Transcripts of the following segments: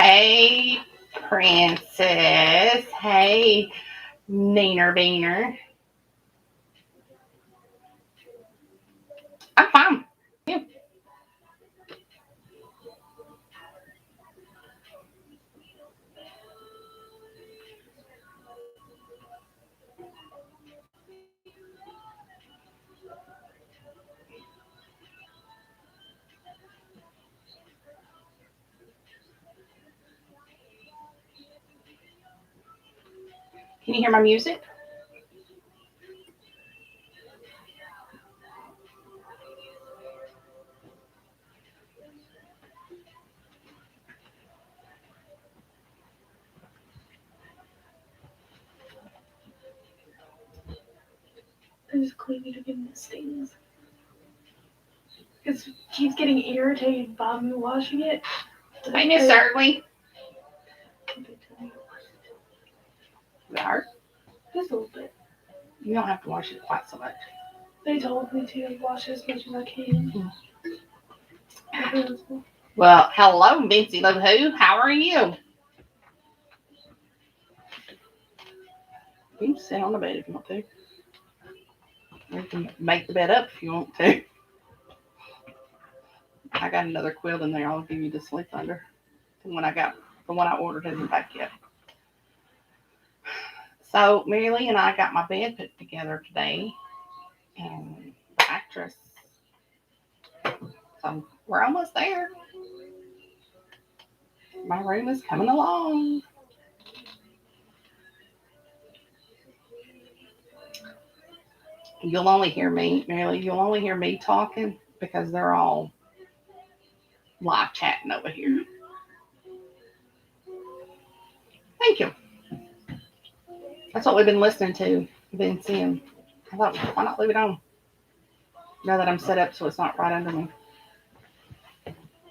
Hey, Princess. Hey, Neener Beaner. I'm fine. Yeah. Can you hear my music? I just clearly to get the stings. Because she's getting irritated by me washing it. Hey, Miss Early. Is that hard? Just a little bit. You don't have to wash it quite so much. They told me to wash it as much as I can. Well, hello, Vincy Love Who. How are you? You can sit on the bed if you want to. Or you can make the bed up if you want to. I got another quilt in there. I'll give you to sleep under. The one I ordered isn't back yet. So Mary Lee and I got my bed put together today, and the mattress. So we're almost there. My room is coming along. You'll only hear me, Mary Lee. You'll only hear me talking because they're all live chatting over here. Thank you. That's what we've been listening to, been seeing. I thought, why not leave it on? Now that I'm set up so it's not right under me.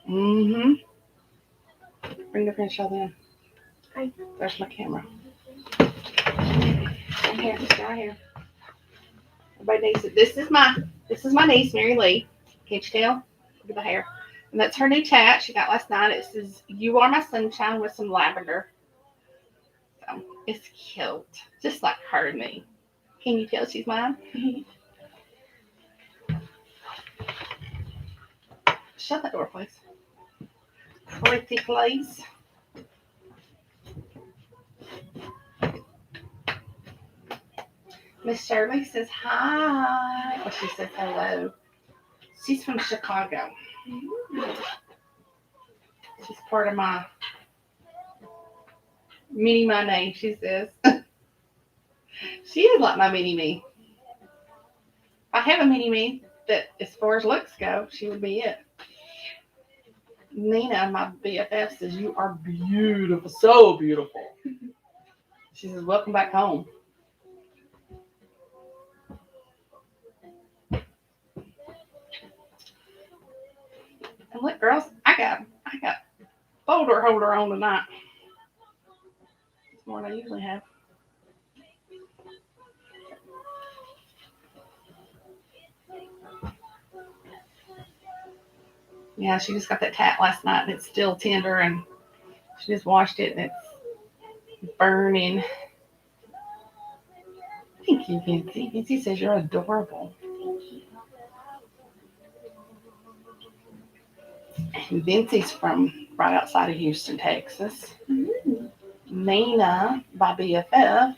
Mm-hmm. Bring the French shell in. Hi. There's my camera. I'm here, just right here. Everybody needs it. This is my niece, Mary Lee. Can't you tell? Look at the hair. And that's her new tat she got last night. It says, "You are my sunshine" with some lavender. So it's cute. Just like her and me. Can you tell she's mine? Shut that door, please. Pretty please. Miss Shirley says hi. Well, she says hello. She's from Chicago. She's part of my mini my name, she says. She is like my mini me. If I have a mini me that, as far as looks go, she would be it. Nina, my BFF, says, "You are beautiful, so beautiful." She says, "Welcome back home." And look, girls, I got folder holder on tonight. It's more than I usually have. Yeah, she just got that tat last night and it's still tender and she just washed it and it's burning. Thank you, Vincy. Vincy says you're adorable. And Vincy's from right outside of Houston, Texas. Nina, my BFF,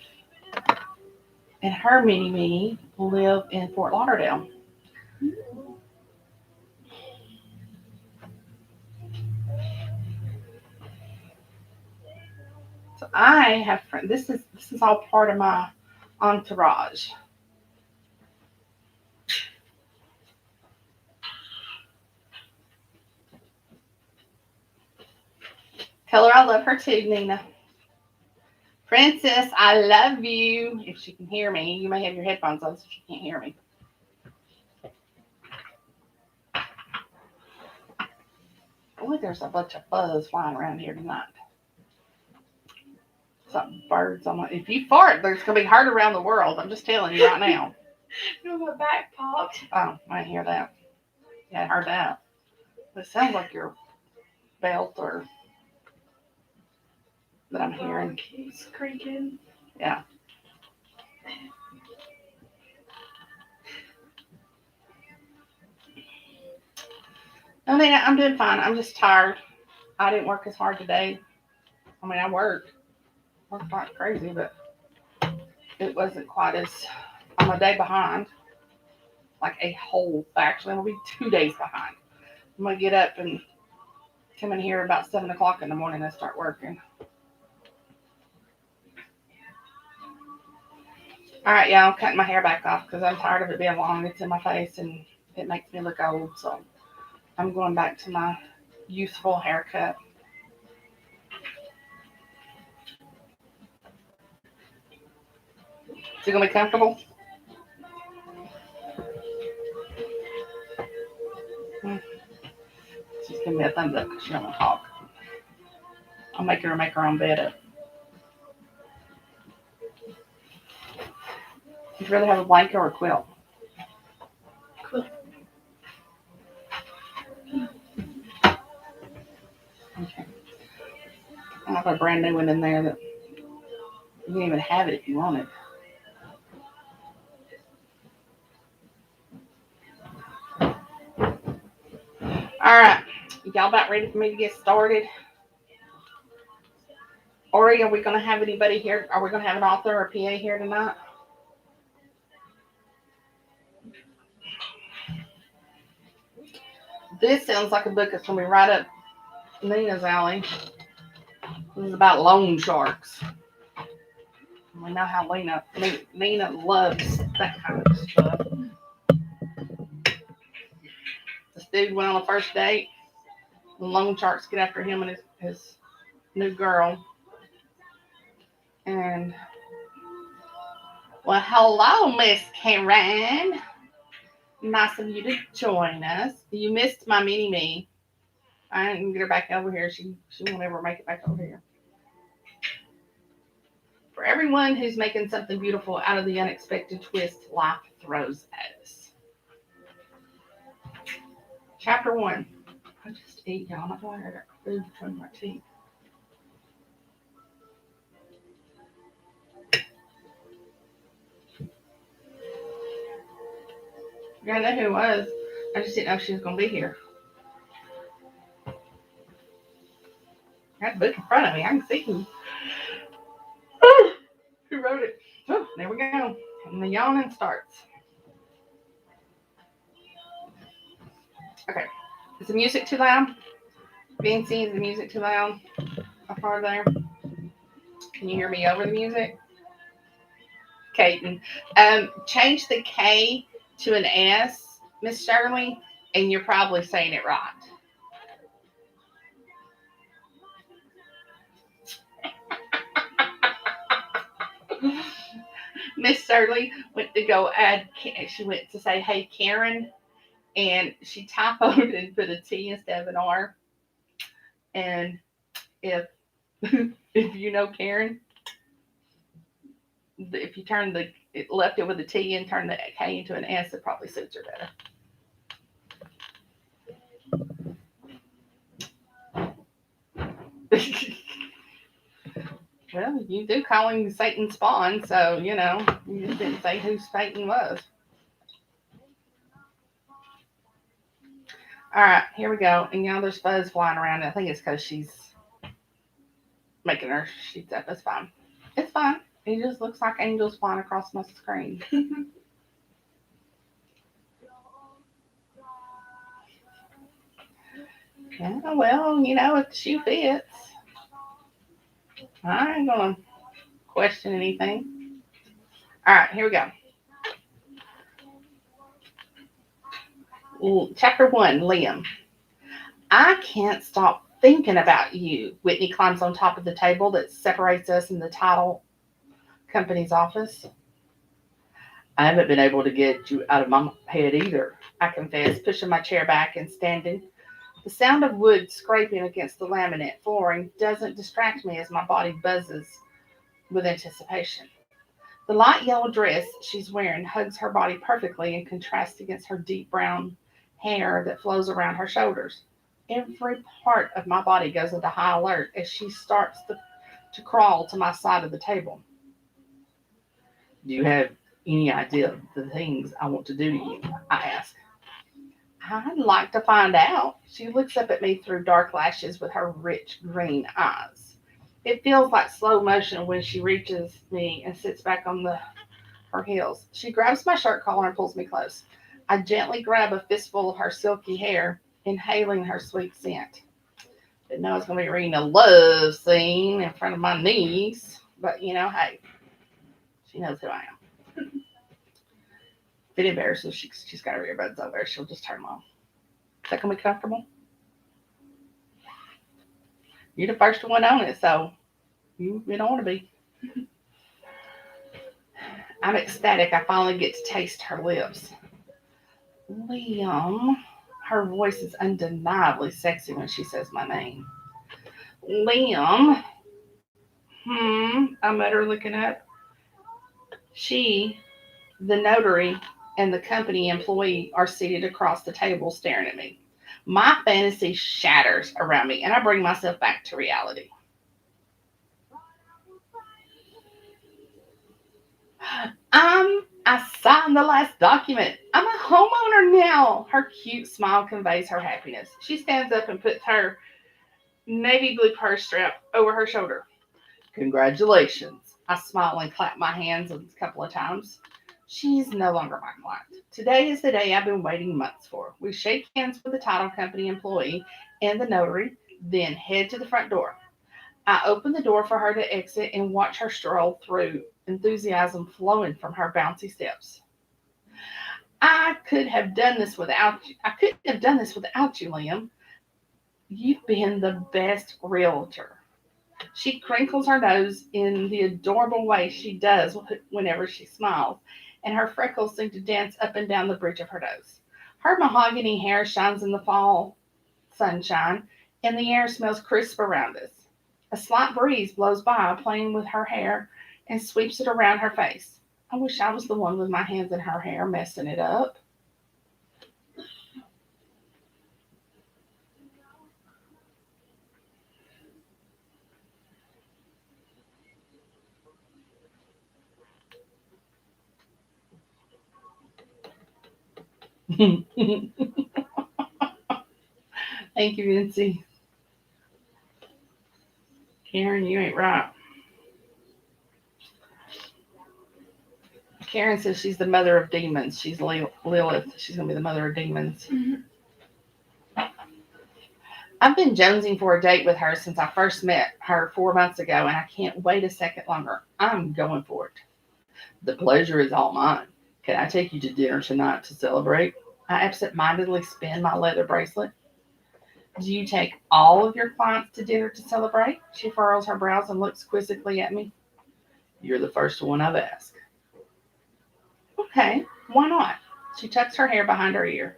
and her mini me live in Fort Lauderdale. So I have friends. This is all part of my entourage. Tell her I love her too, Nina. Princess, I love you. If she can hear me, you may have your headphones on so she can't hear me. Boy, there's a bunch of buzz flying around here tonight. Some birds on my. If you fart, there's gonna be heard around the world. I'm just telling you right now. No, my back popped. Oh, I didn't hear that. Yeah, I heard that. It sounds like your belt or that I'm hearing. Keys creaking. Yeah. I mean, I'm doing fine. I'm just tired. I didn't work as hard today. I mean, I worked like crazy, but it wasn't quite as. I'm a day behind, like a whole. Actually, I'm gonna be 2 days behind. I'm gonna get up and come in here about 7 o'clock in the morning and start working. All right, yeah, I'm cutting my hair back off because I'm tired of it being long. It's in my face and it makes me look old. So I'm going back to my youthful haircut. Is it gonna be comfortable? Hmm. She's giving me a thumbs up because she don't want to talk. I'll make her make her own bed up. Would you rather have a blanket or a quilt? Quilt. Okay. I have a brand new one in there that you can even have it if you want it. All right, y'all about ready for me to get started? Ori, are we gonna have anybody here? Are we gonna have an author or a PA here tonight? This sounds like a book that's gonna be right up Nina's alley. This is about loan sharks. We know how Nina loves that kind of stuff. This dude went on a first date. The loan sharks get after him and his new girl. And well, hello, Miss Karen. Nice of you to join us. You missed my mini me. I didn't get her back over here. She won't ever make it back over here. For everyone who's making something beautiful out of the unexpected twist life throws at us. Chapter 1. I just ate, y'all. I got food between my teeth. You gotta know who it was. I just didn't know she was gonna be here. I got the book in front of me. I can see who wrote it. Oh, there we go. And the yawning starts. Okay. Is the music too loud? Vincy, is the music too loud? How far there? Can you hear me over the music? Caden. Change the K to an S, Miss Shirley, and you're probably saying it right. Miss Shirley went to go add, she went to say, hey, Karen, and she typoed and put a T instead of an R. And if if you know Karen, if you turn left it with a T and turn the K into an S, it probably suits her better. Well, you do call him Satan's spawn, so you know you just didn't say who Satan was. All right, here we go. And now there's fuzz flying around. I think it's because she's making her sheets up. It's fine. It's fine. It just looks like angels flying across my screen. Yeah, well, you know, if the shoe fits, I ain't gonna question anything. All right, here we go. Chapter 1, Liam. I can't stop thinking about you. Whitney climbs on top of the table that separates us in the title company's office. I haven't been able to get you out of my head either, I confess, pushing my chair back and standing. The sound of wood scraping against the laminate flooring doesn't distract me as my body buzzes with anticipation. The light yellow dress she's wearing hugs her body perfectly and contrasts against her deep brown hair that flows around her shoulders. Every part of my body goes into high alert as she starts to crawl to my side of the table. Do you have any idea of the things I want to do to you? I ask. I'd like to find out. She looks up at me through dark lashes with her rich green eyes. It feels like slow motion when she reaches me and sits back on her heels. She grabs my shirt collar and pulls me close. I gently grab a fistful of her silky hair, inhaling her sweet scent. Didn't know I was going to be reading a love scene in front of my niece, but hey, she knows who I am. If it embarrasses, she's got her earbuds over. She'll just turn them on. Is that going to be comfortable? You're the first one on it, so you don't want to be. I'm ecstatic. I finally get to taste her lips. Liam. Her voice is undeniably sexy when she says my name. Liam. I mutter, looking up. She, the notary, and the company employee are seated across the table staring at me. My fantasy shatters around me, and I bring myself back to reality. I signed the last document. I'm a homeowner now. Her cute smile conveys her happiness. She stands up and puts her navy blue purse strap over her shoulder. Congratulations. I smile and clap my hands a couple of times. She's no longer my client. Today is the day I've been waiting months for. We shake hands with the title company employee and the notary, then head to the front door. I open the door for her to exit and watch her stroll through, enthusiasm flowing from her bouncy steps. I could have done this without you. I couldn't have done this without you, Liam. You've been the best realtor. She crinkles her nose in the adorable way she does whenever she smiles, and her freckles seem to dance up and down the bridge of her nose. Her mahogany hair shines in the fall sunshine, and the air smells crisp around us. A slight breeze blows by, playing with her hair, and sweeps it around her face. I wish I was the one with my hands in her hair, messing it up. Thank you, Vincy. Karen, you ain't right. Karen says she's the mother of demons. She's Lilith. She's going to be the mother of demons. Mm-hmm. I've been jonesing for a date with her since I first met her 4 months ago, and I can't wait a second longer. I'm going for it. The pleasure is all mine. Can I take you to dinner tonight to celebrate? I absent-mindedly spin my leather bracelet. Do you take all of your clients to dinner to celebrate? She furrows her brows and looks quizzically at me. You're the first one I've asked. Okay, why not? She tucks her hair behind her ear.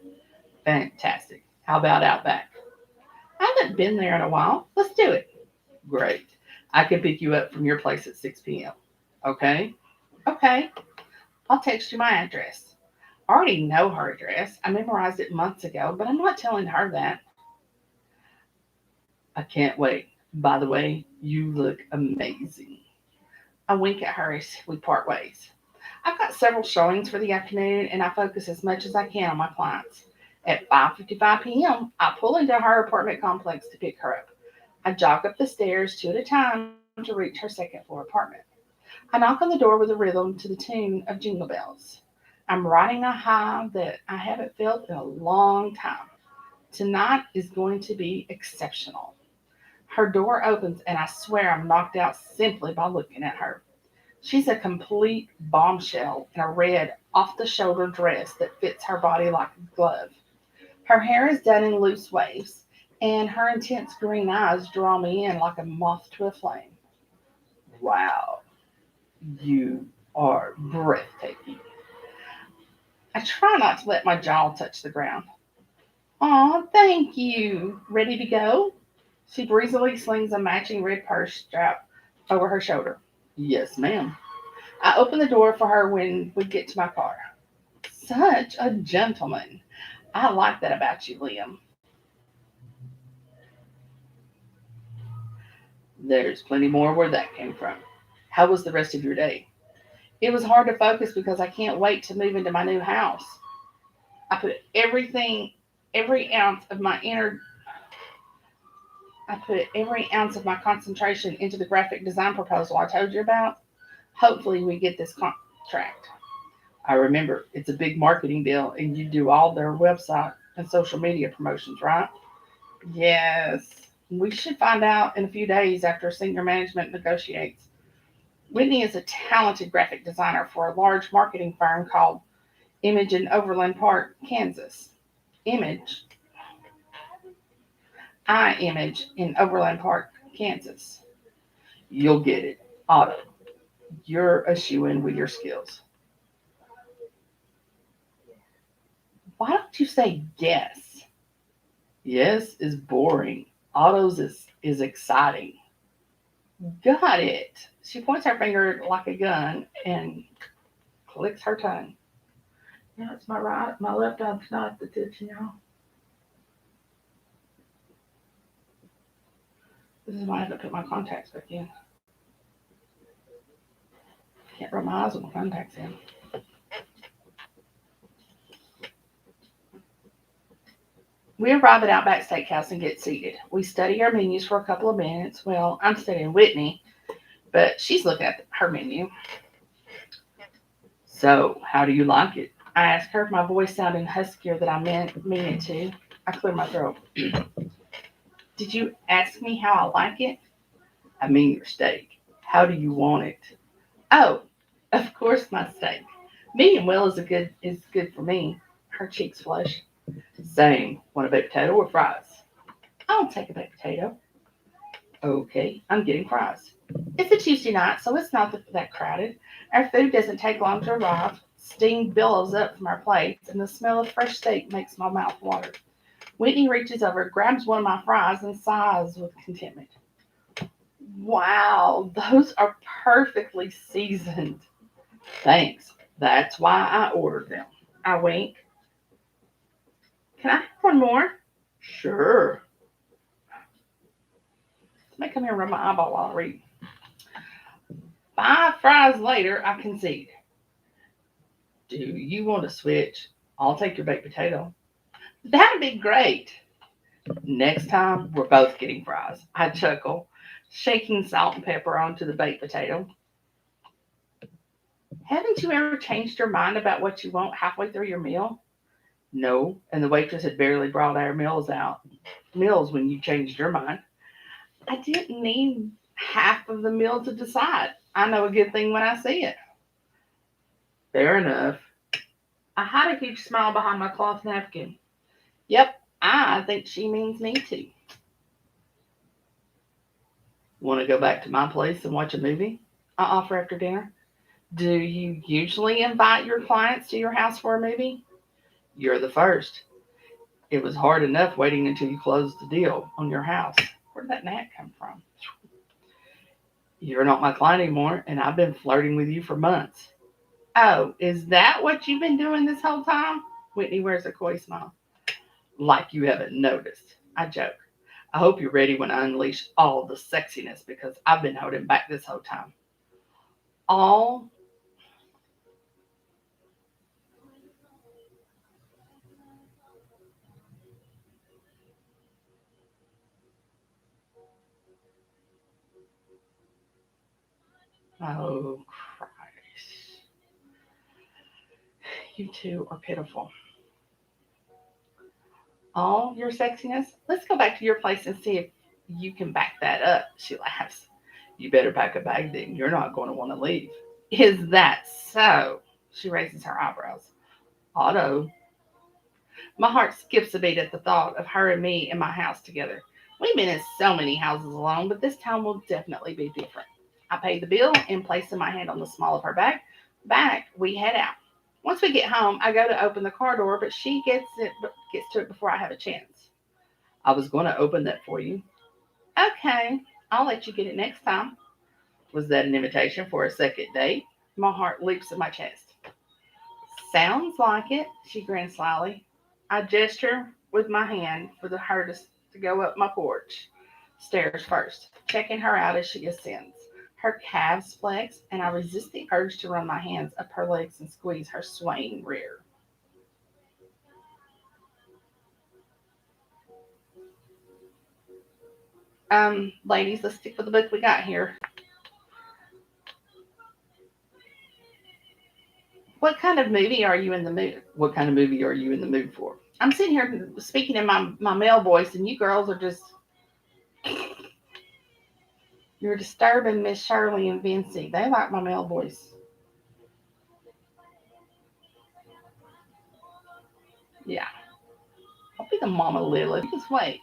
Fantastic. How about out back? I haven't been there in a while. Let's do it. Great. I can pick you up from your place at 6 p.m. Okay? Okay. I'll text you my address. I already know her address. I memorized it months ago, but I'm not telling her that. I can't wait. By the way, you look amazing. I wink at her as we part ways. I've got several showings for the afternoon, and I focus as much as I can on my clients. At 5:55 p.m., I pull into her apartment complex to pick her up. I jog up the stairs two at a time to reach her second floor apartment. I knock on the door with a rhythm to the tune of Jingle Bells. I'm riding a high that I haven't felt in a long time. Tonight is going to be exceptional. Her door opens, and I swear I'm knocked out simply by looking at her. She's a complete bombshell in a red, off the shoulder dress that fits her body like a glove. Her hair is done in loose waves, and her intense green eyes draw me in like a moth to a flame. Wow, you are breathtaking. I try not to let my jaw touch the ground. Aw, thank you. Ready to go? She breezily slings a matching red purse strap over her shoulder. Yes, ma'am. I open the door for her when we get to my car. Such a gentleman. I like that about you, Liam. There's plenty more where that came from. How was the rest of your day? It was hard to focus because I can't wait to move into my new house. I put every ounce of my inner, I put every ounce of my concentration into the graphic design proposal I told you about. Hopefully, we get this contract. I remember it's a big marketing deal and you do all their website and social media promotions, right? Yes, we should find out in a few days after senior management negotiates. Whitney is a talented graphic designer for a large marketing firm called Image in Overland Park, Kansas. Image, Image in Overland Park, Kansas. You'll get it. Otto, you're a shoe in with your skills. Why don't you say yes? Yes is boring. Otto's is exciting. Got it. She points her finger like a gun and clicks her tongue. Yeah, it's my left eye's not the tits, This is why I haven't put my contacts back in. Can't rub my eyes with my contacts in. We arrive at Outback Steakhouse and get seated. We study our menus for a couple of minutes. Well, I'm studying Whitney, but she's looking at her menu. So, how do you like it? I ask her, my voice sounding huskier than I mean it to. I clear my throat. Did you ask me how I like it? I mean your steak. How do you want it? Oh, of course my steak. Medium well is good for me. Her cheeks flush. Same. Want a baked potato or fries? I'll take a baked potato. Okay, I'm getting fries. It's a Tuesday night, so it's not that crowded. Our food doesn't take long to arrive. Steam billows up from our plates, and the smell of fresh steak makes my mouth water. Whitney reaches over, grabs one of my fries, and sighs with contentment. Wow, those are perfectly seasoned. Thanks. That's why I ordered them. I wink. Can I have one more? Sure. Let me come here and rub my eyeball while I read. 5 fries later, I concede. Do you want to switch? I'll take your baked potato. That'd be great. Next time, we're both getting fries. I chuckle, shaking salt and pepper onto the baked potato. Haven't you ever changed your mind about what you want halfway through your meal? No, and the waitress had barely brought our meals when you changed your mind. I didn't need half of the meal to decide. I know a good thing when I see it. Fair enough. I hide a huge smile behind my cloth napkin. Yep, I think she means me too. Want to go back to my place and watch a movie? I offer after dinner. Do you usually invite your clients to your house for a movie? You're the first. It was hard enough waiting until you closed the deal on your house. Where did that gnat come from? You're not my client anymore, and I've been flirting with you for months. Oh, is that what you've been doing this whole time? Whitney wears a coy smile. Like you haven't noticed. I joke. I hope you're ready when I unleash all the sexiness because I've been holding back this whole time. All Oh, Christ. You two are pitiful. All your sexiness? Let's go back to your place and see if you can back that up. She laughs. You better pack a bag then. You're not going to want to leave. Is that so? She raises her eyebrows. Otto, My heart skips a beat at the thought of her and me in my house together. We've been in so many houses alone, but this time will definitely be different. I pay the bill and placing my hand on the small of her back, we head out. Once we get home, I go to open the car door, but she gets to it before I have a chance. I was going to open that for you. Okay, I'll let you get it next time. Was that an invitation for a second date? My heart leaps in my chest. Sounds like it, she grins slyly. I gesture with my hand for her to go up my porch. stairs first, checking her out as she ascends. Her calves flex, and I resist the urge to run my hands up her legs and squeeze her swaying rear. Ladies, let's stick with the book we got here. What kind of movie are you in the mood? What kind of movie are you in the mood for? I'm sitting here speaking in my male voice, and you girls are just, you're disturbing Miss Shirley and Vincy. They like my male voice. Yeah. I'll be the mama Lilith. Just wait.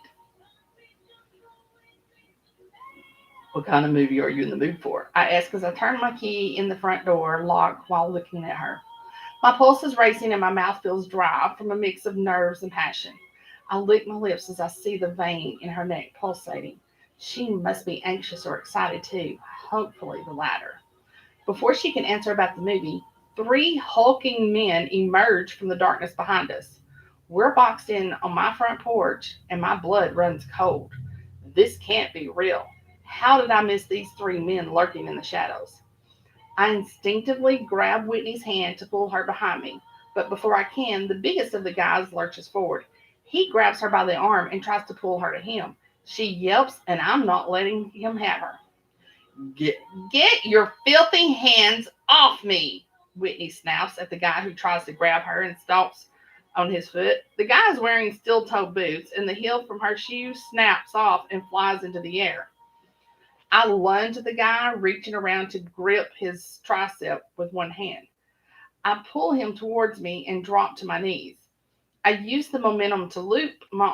What kind of movie are you in the mood for? I ask as I turn my key in the front door lock while looking at her. My pulse is racing and my mouth feels dry from a mix of nerves and passion. I lick my lips as I see the vein in her neck pulsating. She must be anxious or excited too, hopefully the latter. Before she can answer about the movie, three hulking men emerge from the darkness behind us. We're boxed in on my front porch and my blood runs cold. This can't be real. How did I miss these three men lurking in the shadows? I instinctively grab Whitney's hand to pull her behind me, but before I can, the biggest of the guys lurches forward. He grabs her by the arm and tries to pull her to him. She yelps, and I'm not letting him have her. Get, get your filthy hands off me, Whitney snaps at the guy who tries to grab her and stomps on his foot. The guy is wearing steel-toe boots, and the heel from her shoe snaps off and flies into the air. I lunge at the guy, reaching around to grip his tricep with one hand. I pull him towards me and drop to my knees. I use the momentum to loop my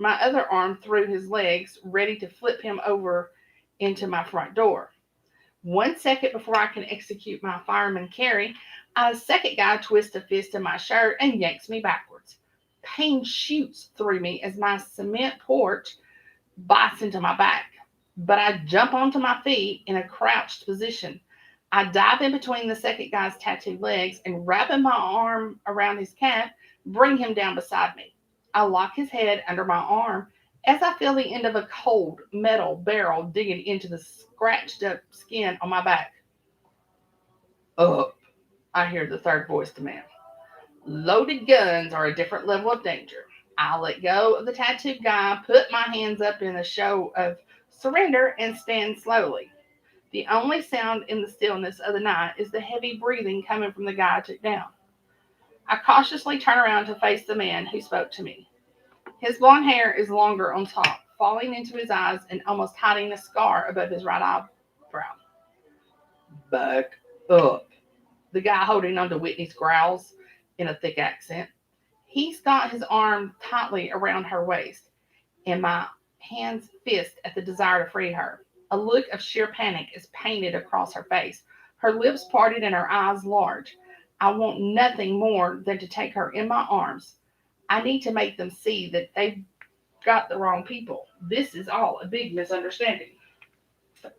other arm through his legs, ready to flip him over into my front door. 1 second before I can execute my fireman carry, a second guy twists a fist in my shirt and yanks me backwards. Pain shoots through me as my cement porch bites into my back, but I jump onto my feet in a crouched position. I dive in between the second guy's tattooed legs and wrapping my arm around his calf, bring him down beside me. I lock his head under my arm as I feel the end of a cold metal barrel digging into the scratched up skin on my back. Up, I hear the third voice demand. Loaded guns are a different level of danger. I let go of the tattooed guy, put my hands up in a show of surrender, and stand slowly. The only sound in the stillness of the night is the heavy breathing coming from the guy I took down. I cautiously turn around to face the man who spoke to me. His blonde hair is longer on top, falling into his eyes and almost hiding a scar above his right eyebrow. Back up. The guy holding onto Whitney's growls in a thick accent. He's got his arm tightly around her waist, and my hands fist at the desire to free her. A look of sheer panic is painted across her face, her lips parted and her eyes large. I want nothing more than to take her in my arms. I need to make them see that they've got the wrong people. This is all a big misunderstanding. Just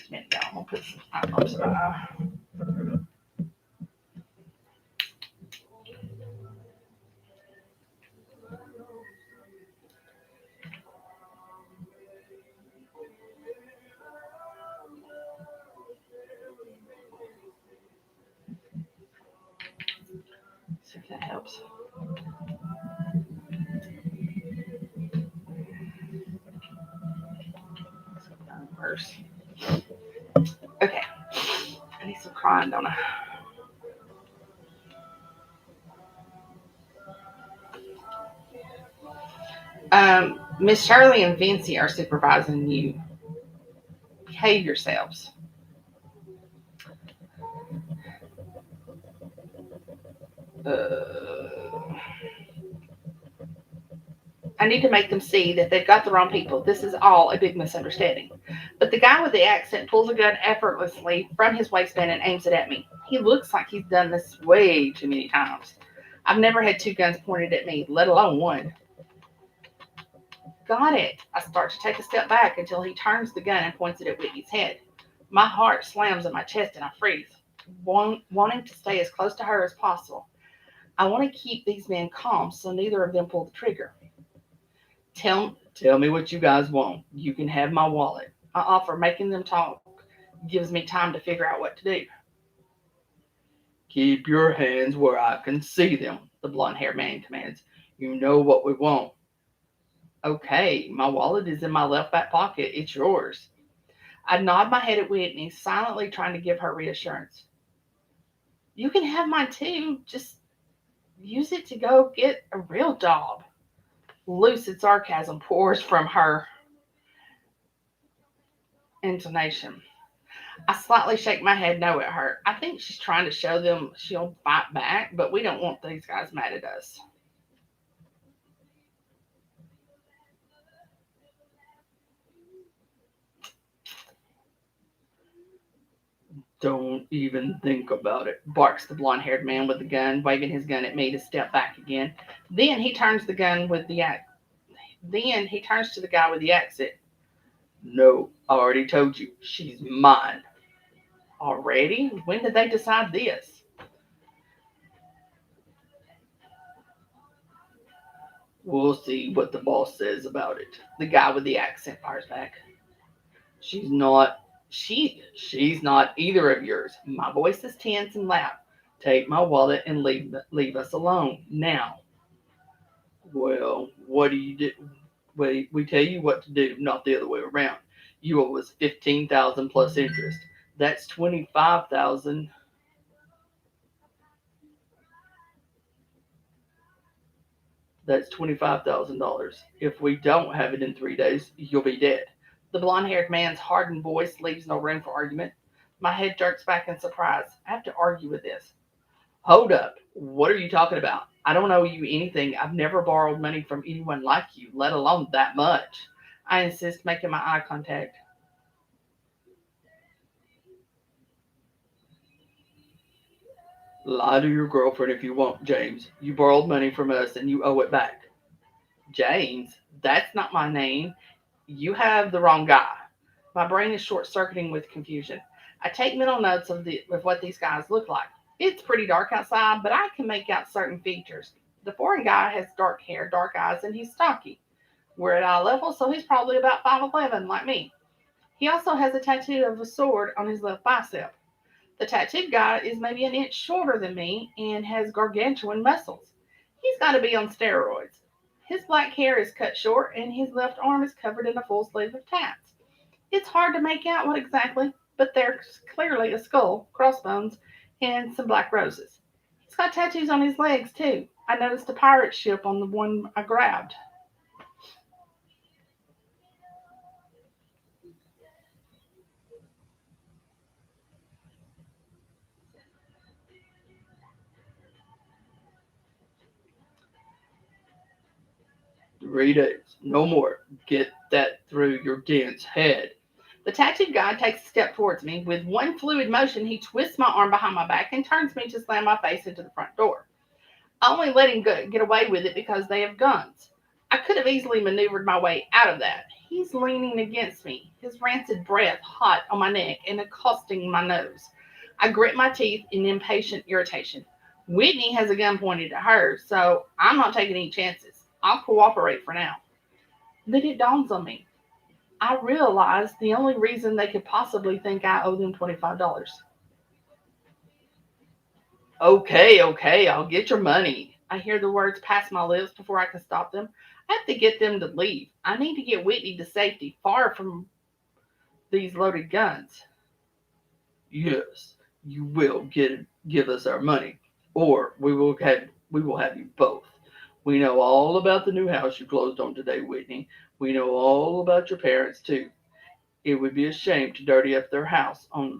a minute, y'all. I'm going to put some eye drops in my eye. See if that helps. Worse. Okay. I need some crying, don't I? Miss Shirley and Vincy are supervising you. Behave yourselves. Uh, I need to make them see that they've got the wrong people. This is all a big misunderstanding. But the guy with the accent pulls a gun effortlessly from his waistband and aims it at me. He looks like he's done this way too many times. I've never had two guns pointed at me, let alone one. Got it. I start to take a step back until he turns the gun and points it at Whitney's head. My heart slams in my chest and I freeze, wanting to stay as close to her as possible. I want to keep these men calm so neither of them pull the trigger. Tell me what you guys want. You can have my wallet. I offer. Making them talk gives me time to figure out what to do. Keep your hands where I can see them, the blonde haired man commands. You know what we want. Okay, my wallet is in my left back pocket. It's yours. I nod my head at Whitney, silently trying to give her reassurance. You can have mine too. Just use it to go get a real job. Lucid sarcasm pours from her intonation. I slightly shake my head no at her. I think she's trying to show them she'll fight back, but we don't want these guys mad at us. Don't even think about it, barks the blonde haired man with the gun, waving his gun at me to step back again. Then he turns the gun with the axe. Then he turns to the guy with the accent. No, I already told you, she's mine. Already? When did they decide this? We'll see what the boss says about it. The guy with the accent fires back. She's not she's not either of yours. My voice is tense and loud. Take my wallet and leave us alone. Now. Well, what do you do? We tell you what to do, not the other way around. You owe us 15,000 plus interest. That's 25,000. That's $25,000. If we don't have it in 3 days, you'll be dead. The blonde haired man's hardened voice leaves no room for argument. My head jerks back in surprise. I have to argue with this. Hold up. What are you talking about? I don't owe you anything. I've never borrowed money from anyone like you, let alone that much. I insist, making my eye contact. Lie to your girlfriend if you want, James. You borrowed money from us and you owe it back. James? That's not my name. You have the wrong guy. My brain is short circuiting with confusion. I take mental notes of what these guys look like. It's pretty dark outside, but I can make out certain features. The foreign guy has dark hair, dark eyes, and he's stocky. We're at eye level, so he's probably about 5'11", like me. He also has a tattoo of a sword on his left bicep. The tattooed guy is maybe an inch shorter than me and has gargantuan muscles. He's got to be on steroids. His black hair is cut short, and his left arm is covered in a full sleeve of tats. It's hard to make out what exactly, but there's clearly a skull, crossbones, and some black roses. He's got tattoos on his legs, too. I noticed a pirate ship on the one I grabbed. Three days, no more. Get that through your dense head. The tattooed guy takes a step towards me. With one fluid motion, he twists my arm behind my back and turns me to slam my face into the front door. I only let him get away with it because they have guns. I could have easily maneuvered my way out of that. He's leaning against me, his rancid breath hot on my neck and accosting my nose. I grit my teeth in impatient irritation. Whitney has a gun pointed at her, so I'm not taking any chances. I'll cooperate for now. Then it dawns on me. I realize the only reason they could possibly think I owe them $25. Okay, okay, I'll get your money. I hear the words pass my lips before I can stop them. I have to get them to leave. I need to get Whitney to safety, far from these loaded guns. Yes, you will give us our money, or we will have you both. We know all about the new house you closed on today, Whitney. We know all about your parents too. It would be a shame to dirty up their house on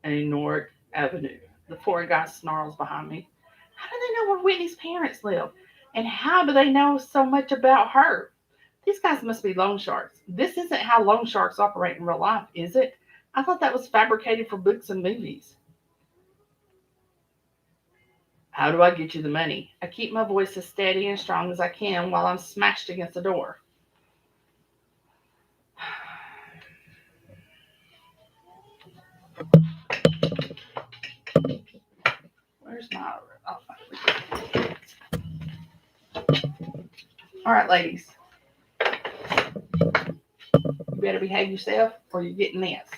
Anoric Avenue. The foreign guy snarls behind me. How do they know where Whitney's parents live? And how do they know so much about her? These guys must be loan sharks. This isn't how loan sharks operate in real life, is it? I thought that was fabricated for books and movies. How do I get you the money? I keep my voice as steady and strong as I can while I'm smashed against the door. Where's my... Oh, All right, ladies. You better behave yourself or you're getting this.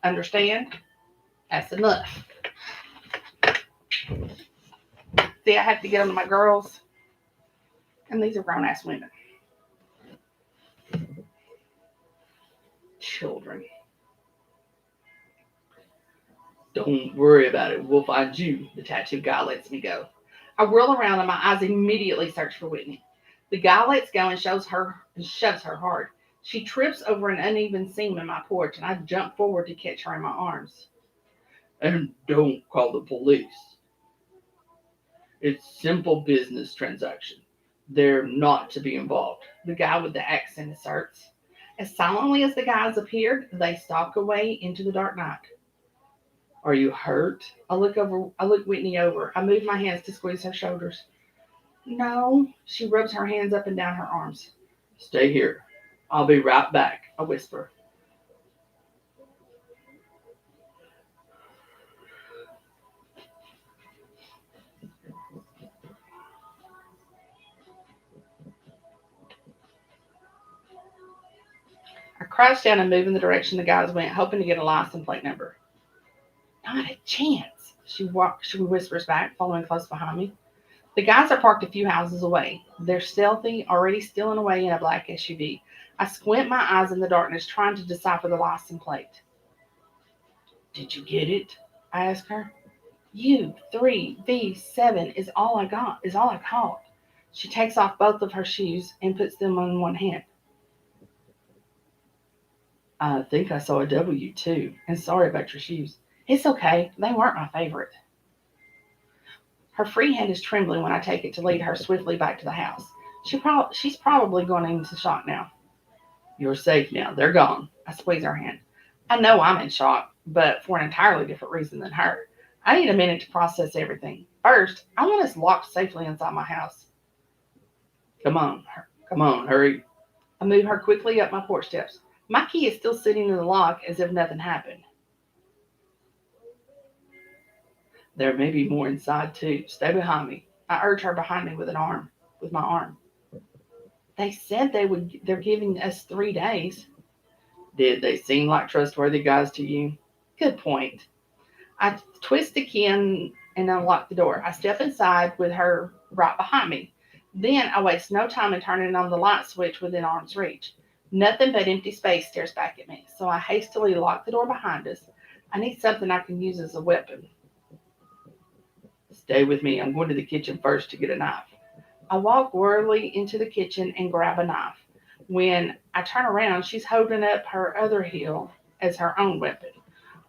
Understand? That's enough. See, I have to get on to my girls. And these are grown ass women. Children. Don't worry about it. We'll find you. The tattoo guy lets me go. I whirl around and my eyes immediately search for Whitney. The guy lets go and shoves her hard. She trips over an uneven seam in my porch and I jump forward to catch her in my arms. And don't call the police. It's simple business transaction. They're not to be involved. The guy with the accent asserts. As silently as the guys appeared, they stalk away into the dark night. Are you hurt? I look Whitney over. I move my hands to squeeze her shoulders. No. She rubs her hands up and down her arms. Stay here. I'll be right back, I whisper. I crouch down and move in the direction the guys went, hoping to get a license plate number. Not a chance, she whispers back, following close behind me. The guys are parked a few houses away. They're stealthy, already stealing away in a black SUV. I squint my eyes in the darkness, trying to decipher the license plate. Did you get it? I ask her. U3V7 is all I caught. She takes off both of her shoes and puts them on one hand. I think I saw a W too, and sorry about your shoes. It's okay, they weren't my favorite. Her free hand is trembling when I take it to lead her swiftly back to the house. She's probably going into shock now. You're safe now. They're gone. I squeeze her hand. I know I'm in shock, but for an entirely different reason than her. I need a minute to process everything. First, I want us locked safely inside my house. Come on, hurry. I move her quickly up my porch steps. My key is still sitting in the lock as if nothing happened. There may be more inside too. Stay behind me. I urge her behind me with my arm. They said they're giving us 3 days. Did they seem like trustworthy guys to you? Good point. I twist the key and unlock the door. I step inside with her right behind me. Then I waste no time in turning on the light switch within arm's reach. Nothing but empty space stares back at me, so I hastily lock the door behind us. I need something I can use as a weapon. Stay with me. I'm going to the kitchen first to get a knife. I walk warily into the kitchen and grab a knife. When I turn around, she's holding up her other heel as her own weapon.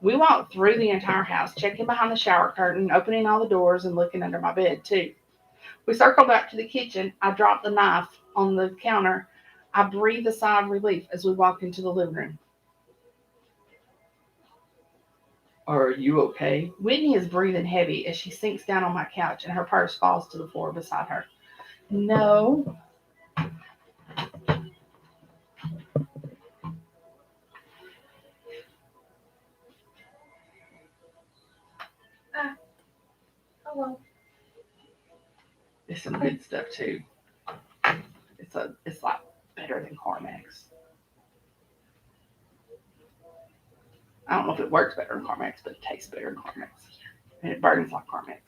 We walk through the entire house, checking behind the shower curtain, opening all the doors, and looking under my bed, too. We circle back to the kitchen. I drop the knife on the counter. I breathe a sigh of relief as we walk into the living room. Are you okay? Whitney is breathing heavy as she sinks down on my couch and her purse falls to the floor beside her. No. Hello. It's some good stuff too. It's like better than Carmex. I don't know if it works better than Carmex, but it tastes better than Carmex. And it burns like Carmex.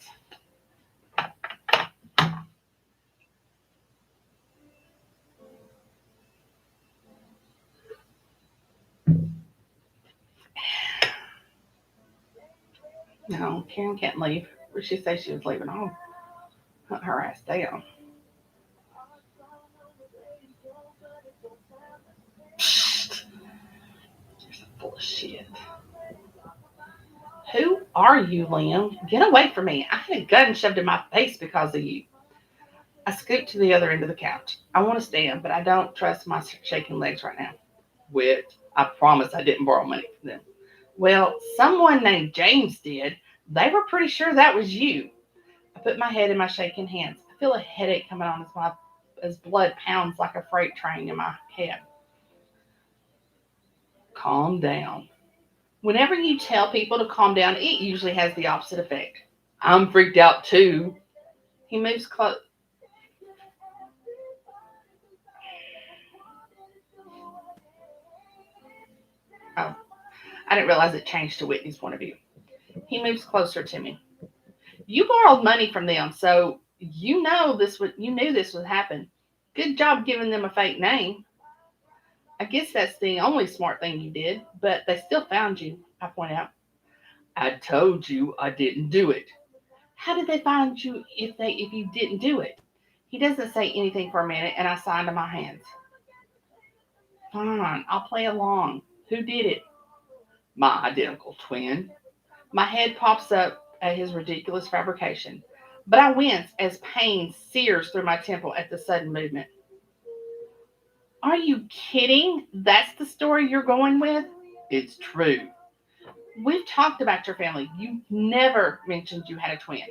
No, Karen can't leave. Or she said she was leaving home. Hunt her ass down. Psst. You're so full of shit. Who are you, Liam? Get away from me. I had a gun shoved in my face because of you. I scoot to the other end of the couch. I want to stand, but I don't trust my shaking legs right now. Whit, I promise I didn't borrow money from them. Well, someone named James did. They were pretty sure that was you. I put my head in my shaking hands. I feel a headache coming on as blood pounds like a freight train in my head. Calm down. Whenever you tell people to calm down, it usually has the opposite effect. I'm freaked out too. He moves close. Oh, I didn't realize it changed to Whitney's point of view. He moves closer to me. You borrowed money from them, so you knew this would happen. Good job giving them a fake name. I guess that's the only smart thing you did, but they still found you, I point out. I told you I didn't do it. How did they find you if you didn't do it? He doesn't say anything for a minute, and I sign to my hands. Fine, I'll play along. Who did it? My identical twin. My head pops up at his ridiculous fabrication, but I wince as pain sears through my temple at the sudden movement. Are you kidding? That's the story you're going with? It's true. We've talked about your family. You never mentioned you had a twin.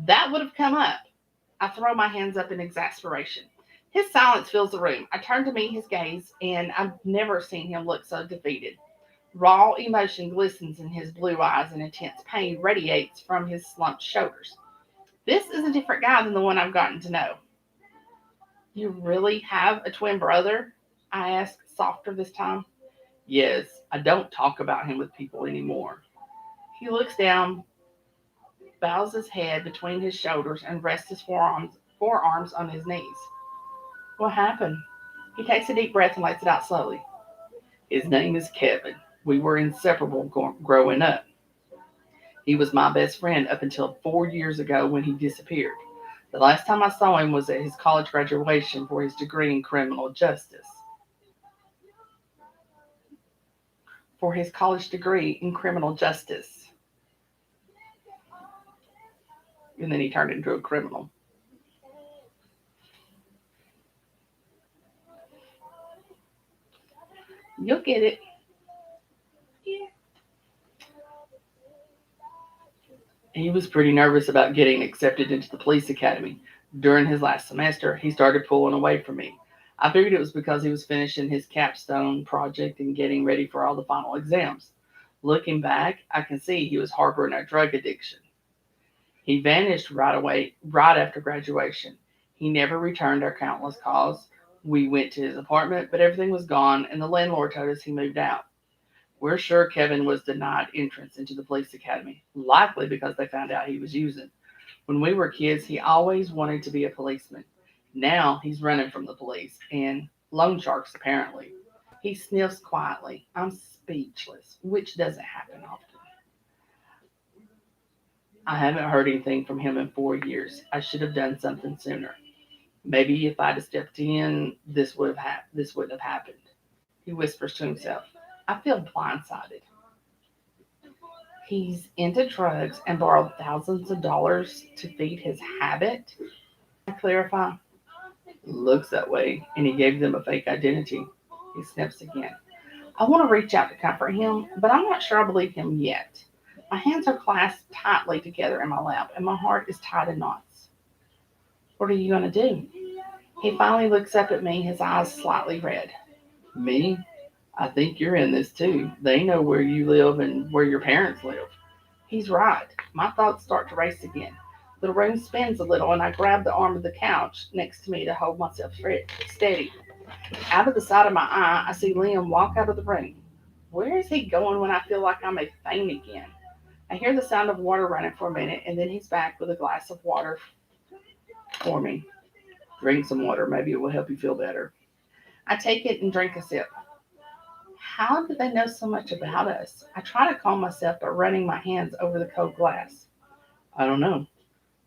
That would have come up. I throw my hands up in exasperation. His silence fills the room. I turn to meet his gaze, and I've never seen him look so defeated. Raw emotion glistens in his blue eyes, and intense pain radiates from his slumped shoulders. This is a different guy than the one I've gotten to know. You really have a twin brother? I ask, softer this time. Yes, I don't talk about him with people anymore. He looks down, bows his head between his shoulders, and rests his forearms on his knees. What happened? He takes a deep breath and lets it out slowly. His name is Kevin. We were inseparable growing up. He was my best friend up until 4 years ago when he disappeared. The last time I saw him was at his college graduation for his degree in criminal justice. For his college degree in criminal justice. And then he turned into a criminal. You'll get it. He was pretty nervous about getting accepted into the police academy. During his last semester, he started pulling away from me. I figured it was because he was finishing his capstone project and getting ready for all the final exams. Looking back, I can see he was harboring a drug addiction. He vanished right away, right after graduation. He never returned our countless calls. We went to his apartment, but everything was gone, and the landlord told us he moved out. We're sure Kevin was denied entrance into the police academy, likely because they found out he was using. When we were kids, he always wanted to be a policeman. Now he's running from the police and loan sharks, apparently. He sniffs quietly. I'm speechless, which doesn't happen often. I haven't heard anything from him in 4 years. I should have done something sooner. Maybe if I'd have stepped in, this wouldn't have happened. He whispers to himself. I feel blindsided. He's into drugs and borrowed thousands of dollars to feed his habit. I clarify. Looks that way, and he gave them a fake identity. He sniffs again. I want to reach out to comfort him, but I'm not sure I believe him yet. My hands are clasped tightly together in my lap, and my heart is tied in knots. What are you going to do? He finally looks up at me, his eyes slightly red. Me? I think you're in this too. They know where you live and where your parents live. He's right. My thoughts start to race again. The room spins a little, and I grab the arm of the couch next to me to hold myself steady. Out of the side of my eye, I see Liam walk out of the room. Where is he going when I feel like I may faint again? I hear the sound of water running for a minute, and then he's back with a glass of water for me. Drink some water. Maybe it will help you feel better. I take it and drink a sip. How did they know so much about us? I try to calm myself by running my hands over the cold glass. I don't know.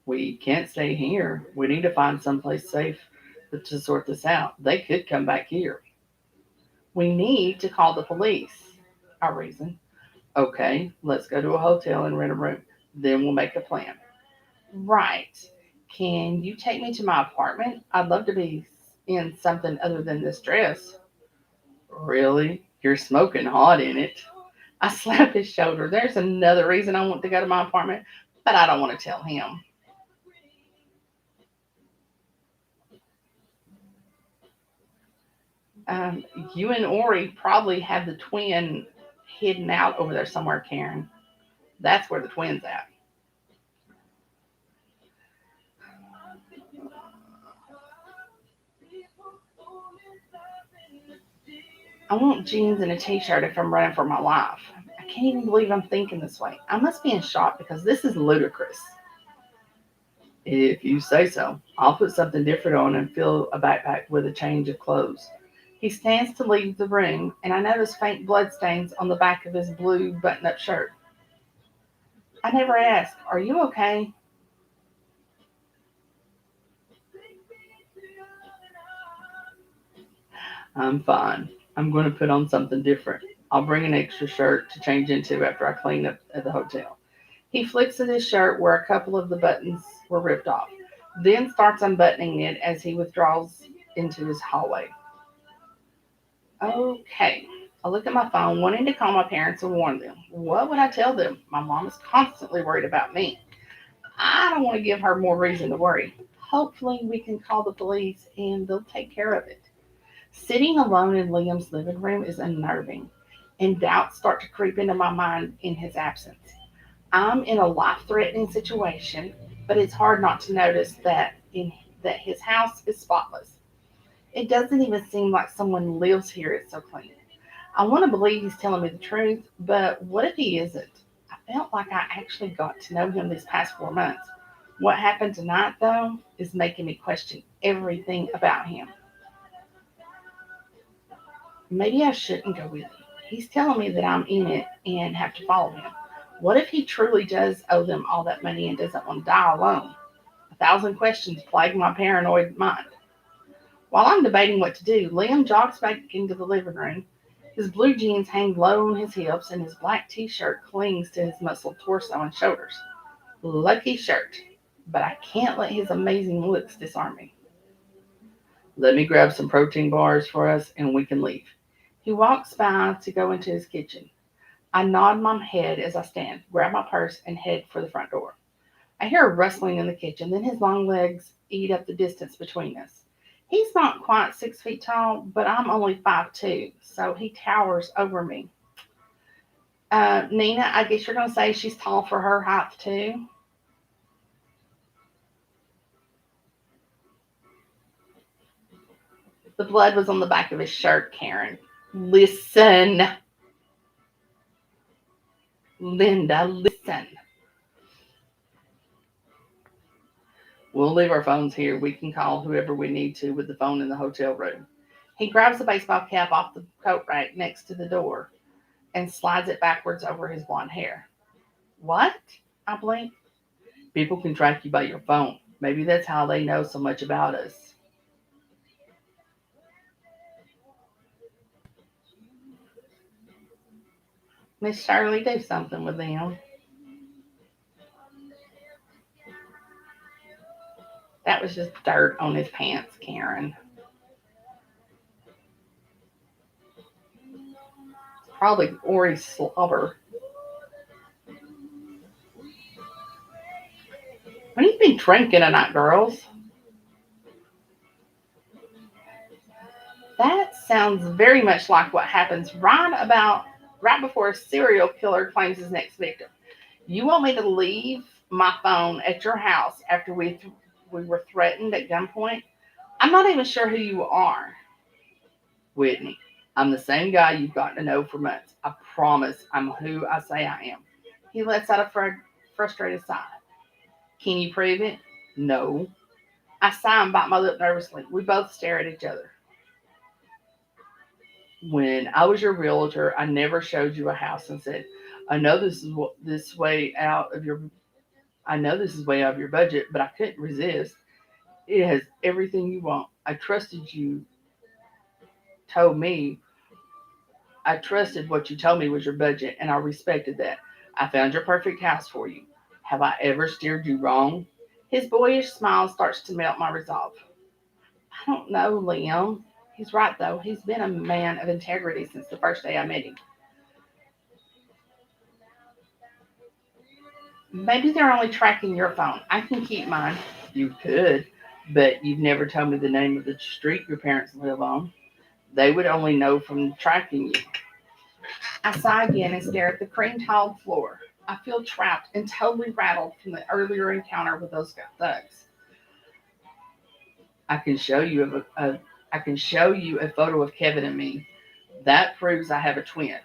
We can't stay here. We need to find someplace safe to sort this out. They could come back here. We need to call the police, I reason. Okay, let's go to a hotel and rent a room. Then we'll make a plan. Right. Can you take me to my apartment? I'd love to be in something other than this dress. Really? You're smoking hot in it. I slap his shoulder. There's another reason I want to go to my apartment, but I don't want to tell him. You and Ori probably have the twin hidden out over there somewhere, Karen. That's where the twin's at. I want jeans and a t-shirt if I'm running for my life. I can't even believe I'm thinking this way. I must be in shock because this is ludicrous. If you say so, I'll put something different on and fill a backpack with a change of clothes. He stands to leave the room, and I notice faint bloodstains on the back of his blue button-up shirt. I never ask, "Are you okay?" I'm fine. I'm going to put on something different. I'll bring an extra shirt to change into after I clean up at the hotel. He flicks at his shirt where a couple of the buttons were ripped off, then starts unbuttoning it as he withdraws into his hallway. Okay. I look at my phone, wanting to call my parents and warn them. What would I tell them? My mom is constantly worried about me. I don't want to give her more reason to worry. Hopefully, we can call the police and they'll take care of it. Sitting alone in Liam's living room is unnerving, and doubts start to creep into my mind in his absence. I'm in a life-threatening situation, but it's hard not to notice that his house is spotless. It doesn't even seem like someone lives here. It's so clean. I want to believe he's telling me the truth, but what if he isn't? I felt like I actually got to know him these past 4 months. What happened tonight, though, is making me question everything about him. Maybe I shouldn't go with him. He's telling me that I'm in it and have to follow him. What if he truly does owe them all that money and doesn't want to die alone? A thousand questions plague my paranoid mind. While I'm debating what to do, Liam jogs back into the living room. His blue jeans hang low on his hips, and his black t-shirt clings to his muscled torso and shoulders. Lucky shirt, but I can't let his amazing looks disarm me. Let me grab some protein bars for us, and we can leave. He walks by to go into his kitchen. I nod my head as I stand, grab my purse, and head for the front door. I hear a rustling in the kitchen, then his long legs eat up the distance between us. He's not quite 6 feet tall, but I'm only 5'2", so he towers over me. Nina, I guess you're going to say she's tall for her height, too? The blood was on the back of his shirt, Karen. Listen, Linda, listen. We'll leave our phones here. We can call whoever we need to with the phone in the hotel room. He grabs the baseball cap off the coat rack next to the door and slides it backwards over his blonde hair. What? I blink. People can track you by your phone. Maybe that's how they know so much about us. Miss Shirley, do something with them. That was just dirt on his pants, Karen. Probably Ori's slobber. What have you been drinking tonight, girls? That sounds very much like what happens right before a serial killer claims his next victim. You want me to leave my phone at your house after we were threatened at gunpoint? I'm not even sure who you are. Whitney, I'm the same guy you've gotten to know for months. I promise I'm who I say I am. He lets out a frustrated sigh. Can you prove it? No. I sigh and bite my lip nervously. We both stare at each other. When I was your realtor, I never showed you a house and said, "I know this way out of your I know this is way out of your budget, but I couldn't resist. It has everything you want. Told me I trusted what you told me was your budget, and I respected that. I found your perfect house for you. Have I ever steered you wrong?" His boyish smile starts to melt my resolve. I don't know, Liam. He's right, though. He's been a man of integrity since the first day I met him. Maybe they're only tracking your phone. I can keep mine. You could, but you've never told me the name of the street your parents live on. They would only know from tracking you. I sigh again and stare at the cream tiled floor. I feel trapped and totally rattled from the earlier encounter with those thugs. I can show you a photo of Kevin and me. That proves I have a twin.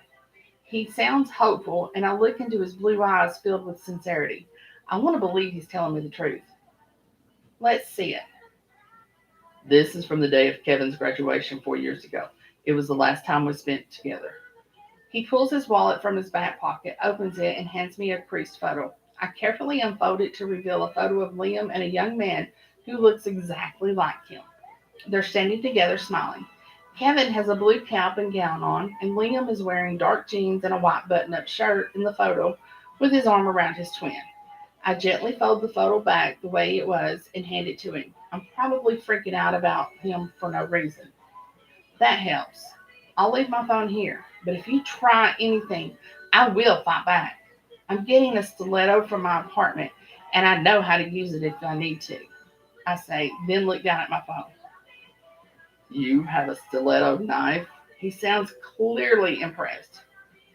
He sounds hopeful, and I look into his blue eyes filled with sincerity. I want to believe he's telling me the truth. Let's see it. This is from the day of Kevin's graduation 4 years ago. It was the last time we spent together. He pulls his wallet from his back pocket, opens it, and hands me a creased photo. I carefully unfold it to reveal a photo of Liam and a young man who looks exactly like him. They're standing together smiling. Kevin has a blue cap and gown on, and Liam is wearing dark jeans and a white button-up shirt in the photo with his arm around his twin. I gently fold the photo back the way it was and hand it to him. I'm probably freaking out about him for no reason. That helps. I'll leave my phone here, but if you try anything, I will fight back. I'm getting a stiletto from my apartment, and I know how to use it if I need to. I say, then look down at my phone. You have a stiletto knife? He sounds clearly impressed.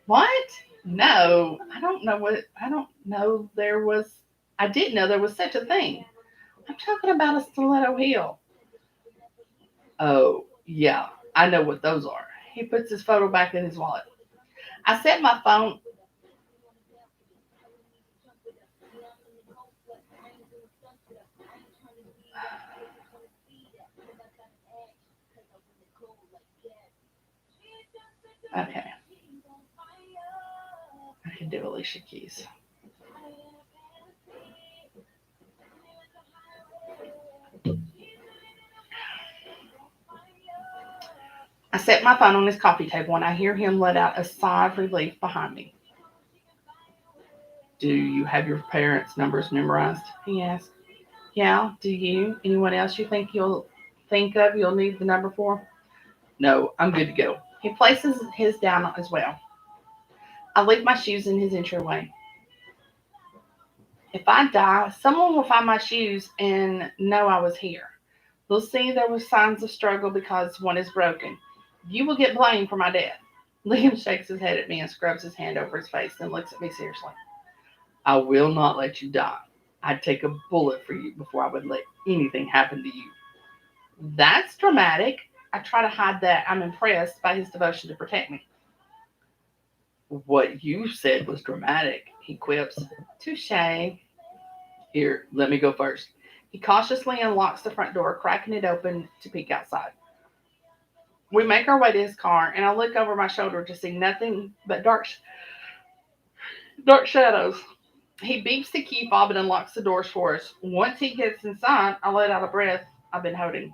What? No, I didn't know there was such a thing. I'm talking about a stiletto heel. Oh, yeah, I know what those are. He puts his photo back in his wallet. I set my phone. Okay, I can do Alicia Keys. I set my phone on his coffee table and I hear him let out a sigh of relief behind me. Do you have your parents' numbers memorized? He asked. Yeah, do you? Anyone else you think you'll need the number for? No, I'm good to go. He places his down as well. I leave my shoes in his entryway. If I die, someone will find my shoes and know I was here. They'll see there were signs of struggle because one is broken. You will get blamed for my death. Liam shakes his head at me and scrubs his hand over his face, then looks at me seriously. I will not let you die. I'd take a bullet for you before I would let anything happen to you. That's dramatic. I try to hide that I'm impressed by his devotion to protect me. What you said was dramatic, he quips. Touche. Here, let me go first. He cautiously unlocks the front door, cracking it open to peek outside. We make our way to his car, and I look over my shoulder to see nothing but dark shadows. He beeps the key fob and unlocks the doors for us. Once he gets inside, I let out a breath I've been holding.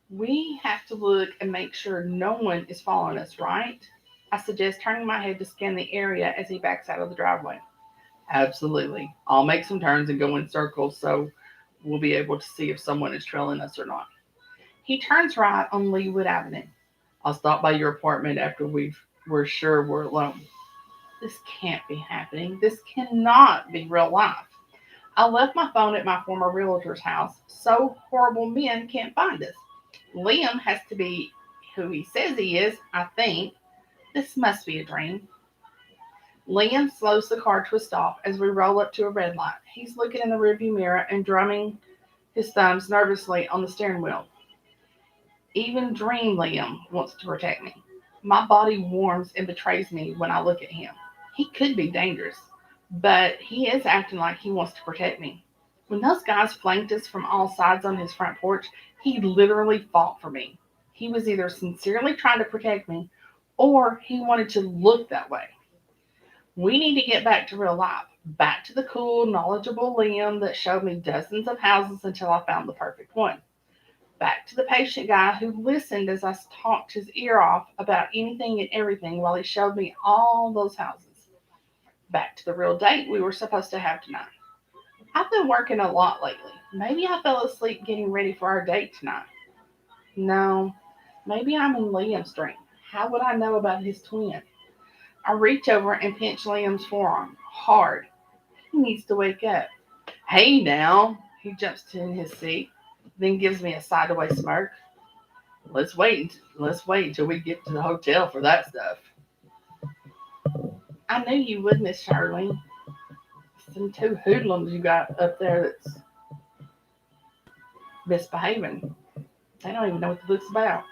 We have to look and make sure no one is following us, right? I suggest turning my head to scan the area as he backs out of the driveway. Absolutely. I'll make some turns and go in circles so we'll be able to see if someone is trailing us or not. He turns right on Leewood Avenue. I'll stop by your apartment after we're sure we're alone. This can't be happening. This cannot be real life. I left my phone at my former realtor's house, so horrible men can't find us. Liam has to be who he says he is, I think. This must be a dream. Liam slows the car to a stop as we roll up to a red light. He's looking in the rearview mirror and drumming his thumbs nervously on the steering wheel. Even Dream Liam wants to protect me. My body warms and betrays me when I look at him. He could be dangerous, but he is acting like he wants to protect me. When those guys flanked us from all sides on his front porch, he literally fought for me. He was either sincerely trying to protect me or he wanted to look that way. We need to get back to real life, back to the cool, knowledgeable Liam that showed me dozens of houses until I found the perfect one. Back to the patient guy who listened as I talked his ear off about anything and everything while he showed me all those houses. Back to the real date we were supposed to have tonight. I've been working a lot lately. Maybe I fell asleep getting ready for our date tonight. No, maybe I'm in Liam's dream. How would I know about his twin? I reach over and pinch Liam's forearm hard. He needs to wake up. Hey now, he jumps in his seat, then gives me a sideways smirk. Let's wait until we get to the hotel for that stuff. I knew you would, Miss Shirley. Some two hoodlums you got up there that's misbehaving. They don't even know what the book's about.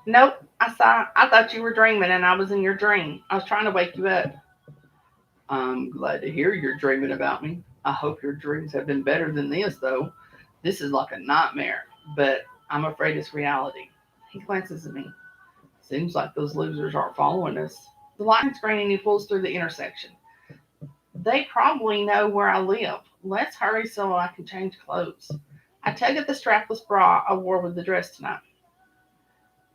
Nope, I thought you were dreaming and I was in your dream. I was trying to wake you up. I'm glad to hear you're dreaming about me. I hope your dreams have been better than this, though. This is like a nightmare, but I'm afraid it's reality. He glances at me. Seems like those losers aren't following us. The light screen and he pulls through the intersection. They probably know where I live. Let's hurry so I can change clothes. I tug at the strapless bra I wore with the dress tonight.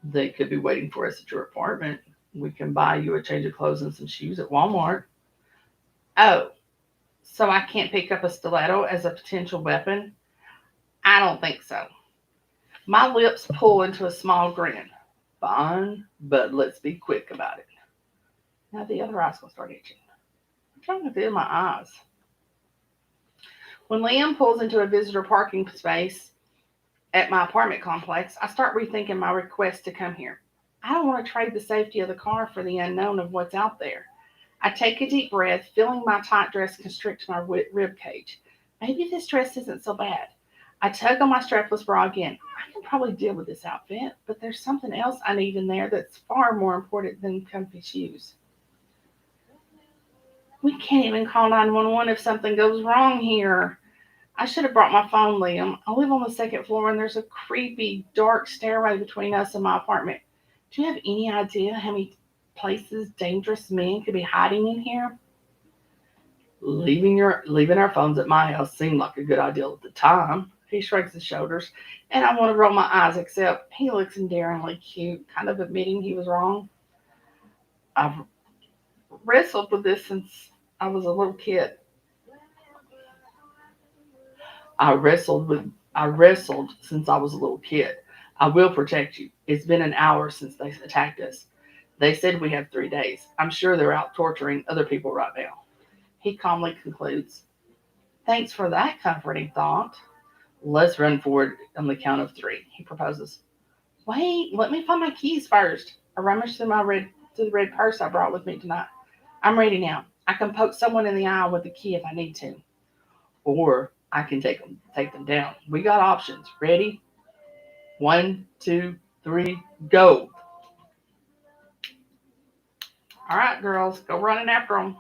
They could be waiting for us at your apartment. We can buy you a change of clothes and some shoes at Walmart. Oh, so I can't pick up a stiletto as a potential weapon? I don't think so. My lips pull into a small grin. Fine, but let's be quick about it. Now the other eye's gonna start itching. I'm trying to feel my eyes. When Liam pulls into a visitor parking space at my apartment complex, I start rethinking my request to come here. I don't want to trade the safety of the car for the unknown of what's out there. I take a deep breath, feeling my tight dress constrict my rib cage. Maybe this dress isn't so bad. I tug on my strapless bra again. I can probably deal with this outfit, but there's something else I need in there that's far more important than comfy shoes. We can't even call 911 if something goes wrong here. I should have brought my phone, Liam. I live on the second floor and there's a creepy, dark stairway between us and my apartment. Do you have any idea how many places dangerous men could be hiding in here? Leaving our phones at my house seemed like a good idea at the time. He shrugs his shoulders, and I want to roll my eyes, except he looks endearingly cute, kind of admitting he was wrong. I've wrestled with this since I was a little kid. I wrestled since I was a little kid. I will protect you. It's been an hour since they attacked us. They said we have 3 days. I'm sure they're out torturing other people right now. He calmly concludes, thanks for that comforting thought. Let's run forward on the count of three, he proposes. Wait, let me find my keys first. I rummage through the red purse I brought with me tonight. I'm ready now. I can poke someone in the eye with the key if I need to. Or I can take them down. We got options. Ready? 1, 2, 3, go. All right, girls, go running after them.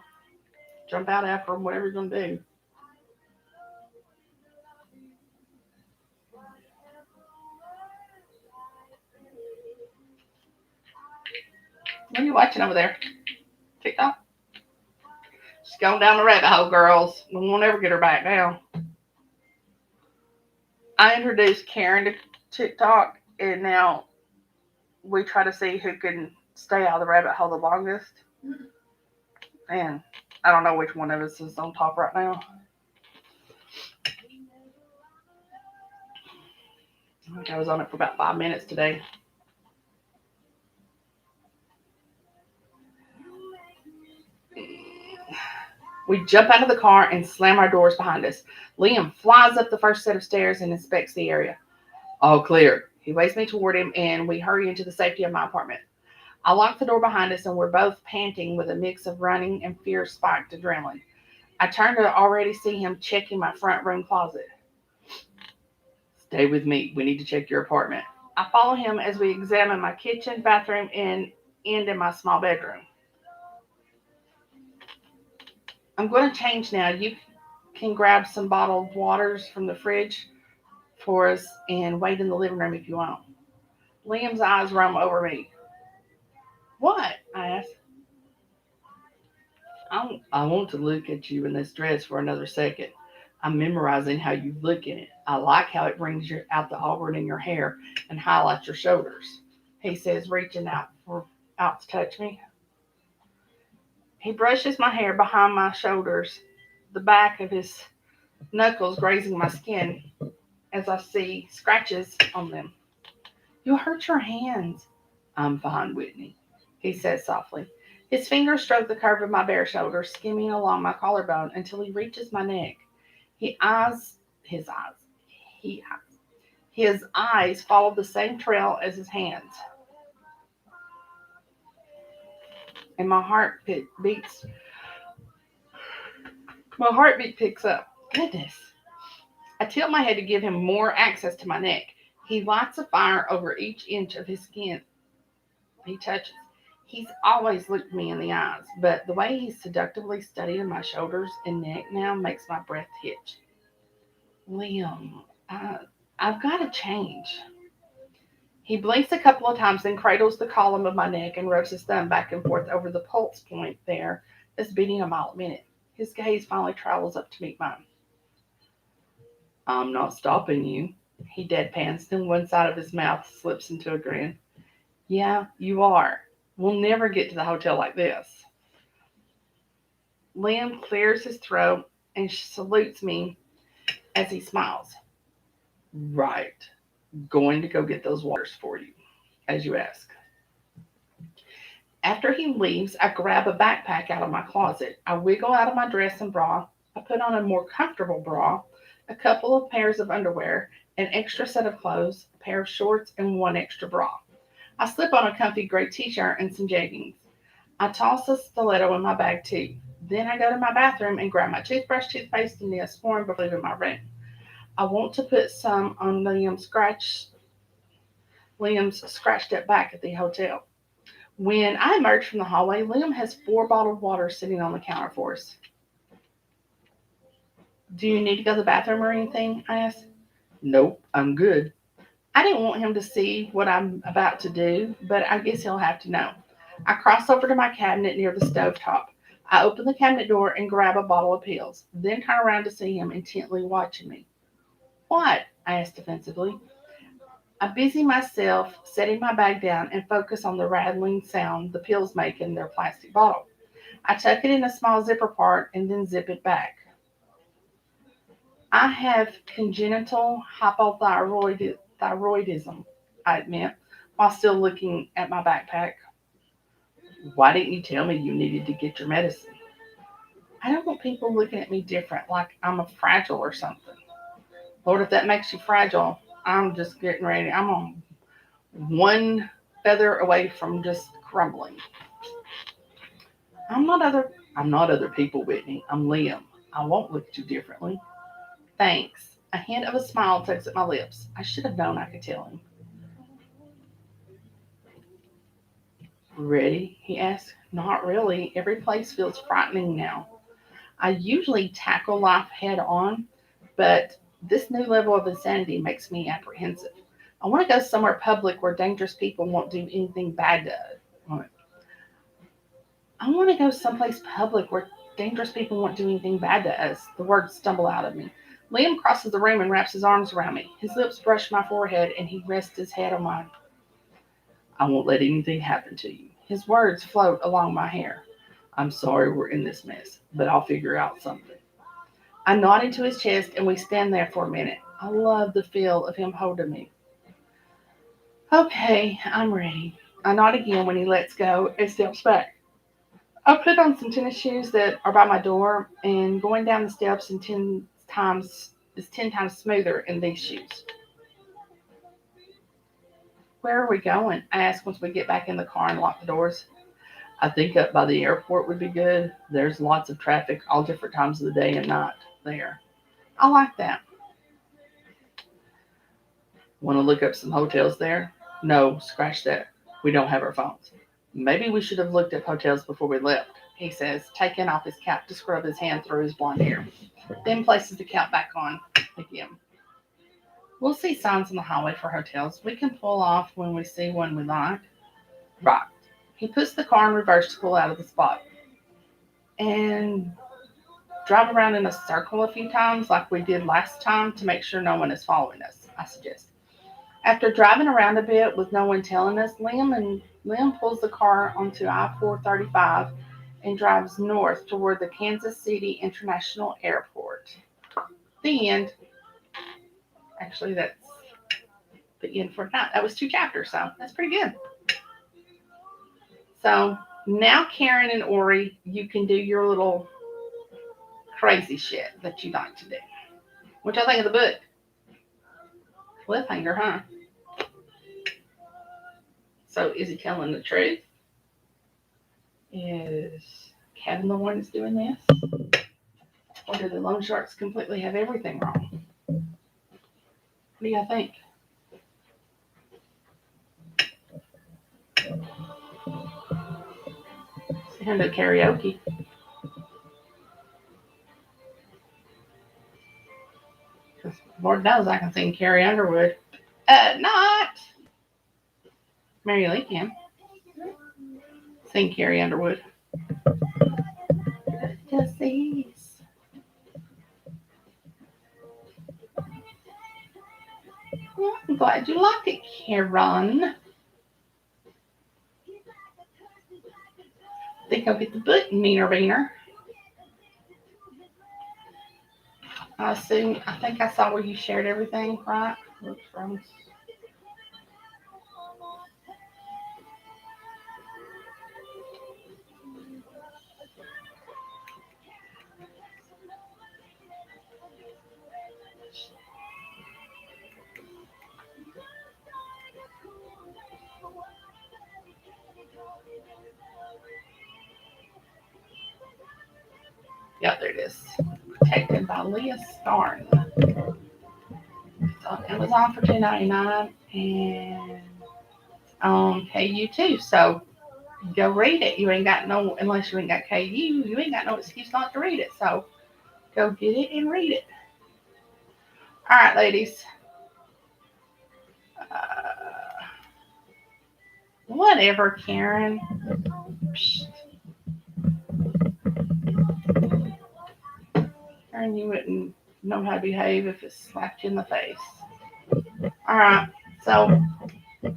Jump out after them, whatever you're going to do. What are you watching over there? TikTok? She's going down the rabbit hole, girls. We won't ever get her back down. I introduced Karen to TikTok, and now we try to see who can stay out of the rabbit hole the longest. And I don't know which one of us is on top right now. I think I was on it for about 5 minutes today. We jump out of the car and slam our doors behind us. Liam flies up the first set of stairs and inspects the area. All clear. He waves me toward him, and we hurry into the safety of my apartment. I lock the door behind us, and we're both panting with a mix of running and fear-spiked adrenaline. I turn to already see him checking my front room closet. Stay with me. We need to check your apartment. I follow him as we examine my kitchen, bathroom, and end in my small bedroom. I'm going to change now. You can grab some bottled waters from the fridge for us and wait in the living room if you want. Liam's eyes roam over me. What? I ask. I want to look at you in this dress for another second. I'm memorizing how you look in it. I like how it brings out the auburn in your hair and highlights your shoulders. He says, reaching out to touch me. He brushes my hair behind my shoulders, the back of his knuckles grazing my skin as I see scratches on them. You'll hurt your hands. I'm fine, Whitney, he says softly. His fingers stroke the curve of my bare shoulder, skimming along my collarbone until he reaches my neck. His eyes follow the same trail as his hands. And my heartbeat picks up. Goodness. I tilt my head to give him more access to my neck. He lights a fire over each inch of his skin he touches. He's always looked me in the eyes, but the way he's seductively studying my shoulders and neck now makes my breath hitch. Liam, I've got to change. He blinks a couple of times, then cradles the column of my neck and rubs his thumb back and forth over the pulse point there that's beating a mile a minute. His gaze finally travels up to meet mine. I'm not stopping you. He deadpans, then one side of his mouth slips into a grin. Yeah, you are. We'll never get to the hotel like this. Liam clears his throat and salutes me as he smiles. Right. Going to go get those waters for you, as you ask. After he leaves, I grab a backpack out of my closet. I wiggle out of my dress and bra. I put on a more comfortable bra, a couple of pairs of underwear, an extra set of clothes, a pair of shorts, and one extra bra. I slip on a comfy gray t-shirt and some jeggings. I toss a stiletto in my bag too. Then I go to my bathroom and grab my toothbrush, toothpaste, and Neosporin before leaving my room. I want to put some on Liam's scratched up back at the hotel. When I emerge from the hallway, Liam has 4 bottled waters sitting on the counter for us. Do you need to go to the bathroom or anything? I asked. Nope, I'm good. I didn't want him to see what I'm about to do, but I guess he'll have to know. I cross over to my cabinet near the stovetop. I open the cabinet door and grab a bottle of pills, then turn around to see him intently watching me. What? I asked defensively. I busy myself setting my bag down and focus on the rattling sound the pills make in their plastic bottle. I tuck it in a small zipper part and then zip it back. I have congenital hypothyroidism, I admit, while still looking at my backpack. Why didn't you tell me you needed to get your medicine? I don't want people looking at me different, like I'm a fragile or something. Lord, if that makes you fragile, I'm just getting ready. I'm on one feather away from just crumbling. I'm not other people, Whitney. I'm Liam. I won't look at you differently. Thanks. A hint of a smile tugs at my lips. I should have known I could tell him. Ready? He asked. Not really. Every place feels frightening now. I usually tackle life head on, but this new level of insanity makes me apprehensive. I want to go somewhere public where dangerous people won't do anything bad to us. I want to go someplace public where dangerous people won't do anything bad to us. The words stumble out of me. Liam crosses the room and wraps his arms around me. His lips brush my forehead and he rests his head on mine. I won't let anything happen to you. His words float along my hair. I'm sorry we're in this mess, but I'll figure out something. I nod into his chest and we stand there for a minute. I love the feel of him holding me. Okay, I'm ready. I nod again when he lets go and steps back. I put on some tennis shoes that are by my door, and going down the steps is 10 times smoother in these shoes. Where are we going? I ask once we get back in the car and lock the doors. I think up by the airport would be good. There's lots of traffic all different times of the day and night there. I like that. Want to look up some hotels there? No, scratch that. We don't have our phones. Maybe we should have looked up hotels before we left, he says, taking off his cap to scrub his hand through his blonde hair. Then places the cap back on again. We'll see signs on the highway for hotels. We can pull off when we see one we like. Right. He puts the car in reverse to pull out of the spot. And drive around in a circle a few times like we did last time to make sure no one is following us, I suggest. After driving around a bit with no one telling us, Liam pulls the car onto I-435 and drives north toward the Kansas City International Airport. The end. Actually, that's the end for tonight. That was 2 chapters, so that's pretty good. So now, Karen and Ori, you can do your little crazy shit that you like to do. What y'all think of the book? Cliffhanger, huh? So is he telling the truth? Is Kevin the one that's doing this? Or do the loan sharks completely have everything wrong? What do y'all think? We're gonna do karaoke. Because Lord knows I can sing Carrie Underwood. Not Mary Lee can sing Carrie Underwood. Disease. Well, I'm glad you liked it, Karen. I think I'll get the book meaner beaner. I think I saw where you shared everything, right? Oops, from. Yep, there it is. Protected by Leigh Skarin. It's on Amazon for $2.99 and on KU too. So go read it. You ain't got no, unless you ain't got KU, you ain't got no excuse not to read it. So go get it and read it. All right, ladies. Whatever, Karen. Psst. Karen, you wouldn't know how to behave if it slapped you in the face. All right. So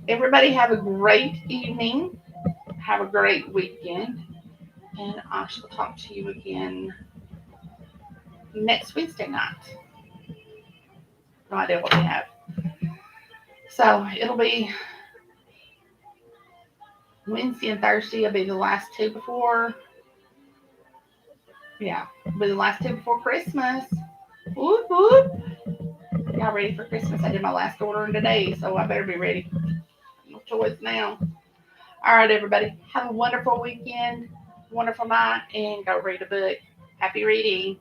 everybody have a great evening. Have a great weekend. And I shall talk to you again next Wednesday night. No idea what we have. So it'll be Wednesday and Thursday. It'll be the last two before. Yeah, it'll be the last two before Christmas. Whoop, whoop. Y'all ready for Christmas? I did my last ordering today, so I better be ready. No choice now. All right, everybody. Have a wonderful weekend, wonderful night, and go read a book. Happy reading.